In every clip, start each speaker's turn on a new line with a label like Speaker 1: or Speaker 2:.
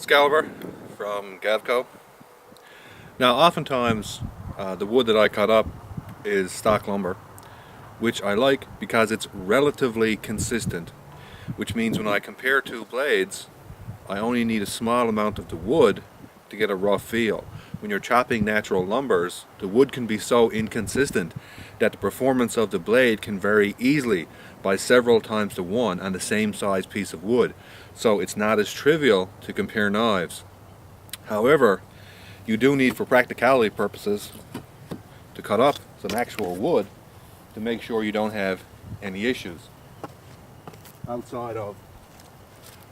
Speaker 1: Excalibur from Gavkoo. Now oftentimes the wood that I cut up is stock lumber, which I like because it's relatively consistent, which means when I compare two blades I only need a small amount of the wood to get a rough feel. When you're chopping natural lumbers, the wood can be so inconsistent that the performance of the blade can vary easily by several times to one on the same size piece of wood. So it's not as trivial to compare knives. However, you do need, for practicality purposes, to cut up some actual wood to make sure you don't have any issues outside of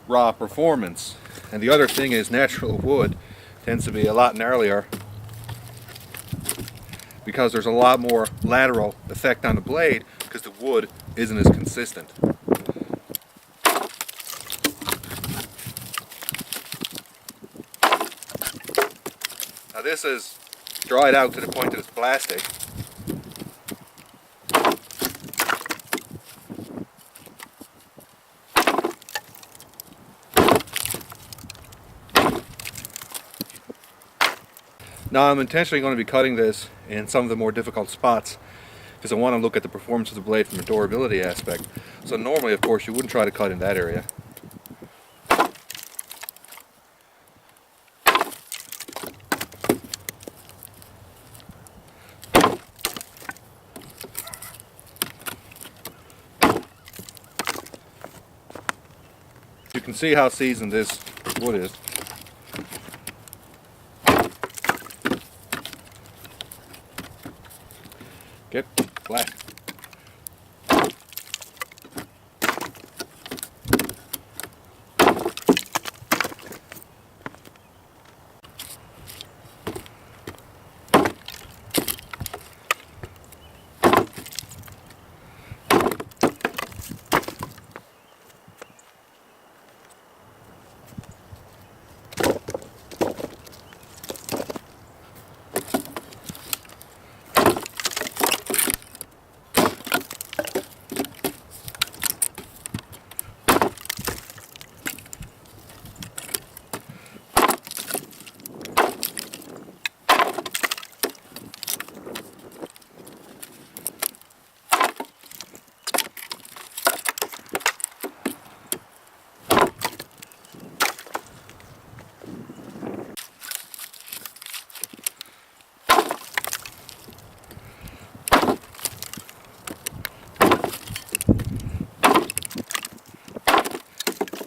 Speaker 1: raw performance. And the other thing is, natural wood tends to be a lot gnarlier because there's a lot more lateral effect on the blade because the wood isn't as consistent. Now this is dried out to the point that it's blasty. Now I'm intentionally going to be cutting this in some of the more difficult spots because I want to look at the performance of the blade from a durability aspect. So normally, of course, you wouldn't try to cut in that area. You can see how seasoned this wood is. Get black.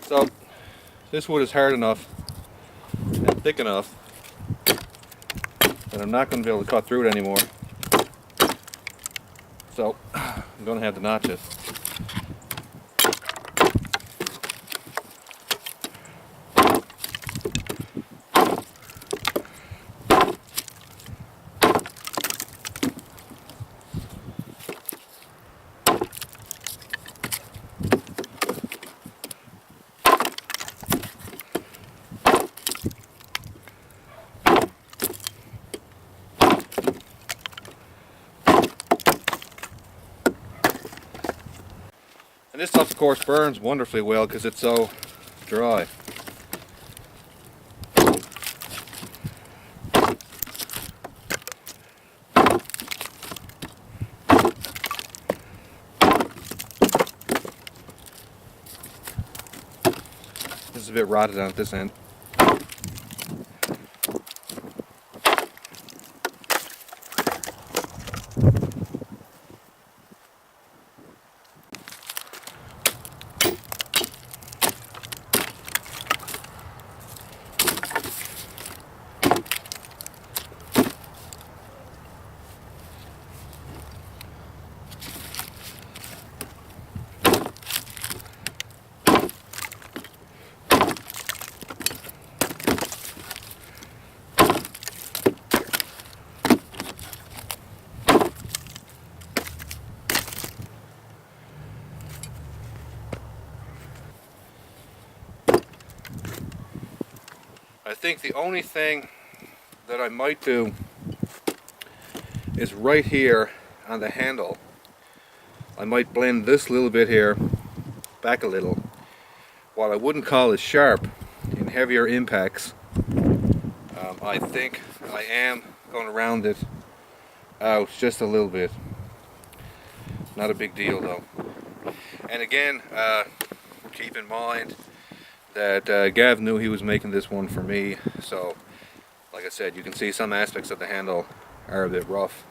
Speaker 1: So this wood is hard enough and thick enough that I'm not going to be able to cut through it anymore. So I'm going to have to notch it. And this stuff, of course, burns wonderfully well because it's so dry. This is a bit rotted on at this end. I think the only thing that I might do is right here on the handle. I might blend this little bit here back a little. What I wouldn't call as sharp in heavier impacts, I think I am going to round it out just a little bit. Not a big deal though. And again, keep in mind that Gav knew he was making this one for me, so like I said, you can see some aspects of the handle are a bit rough.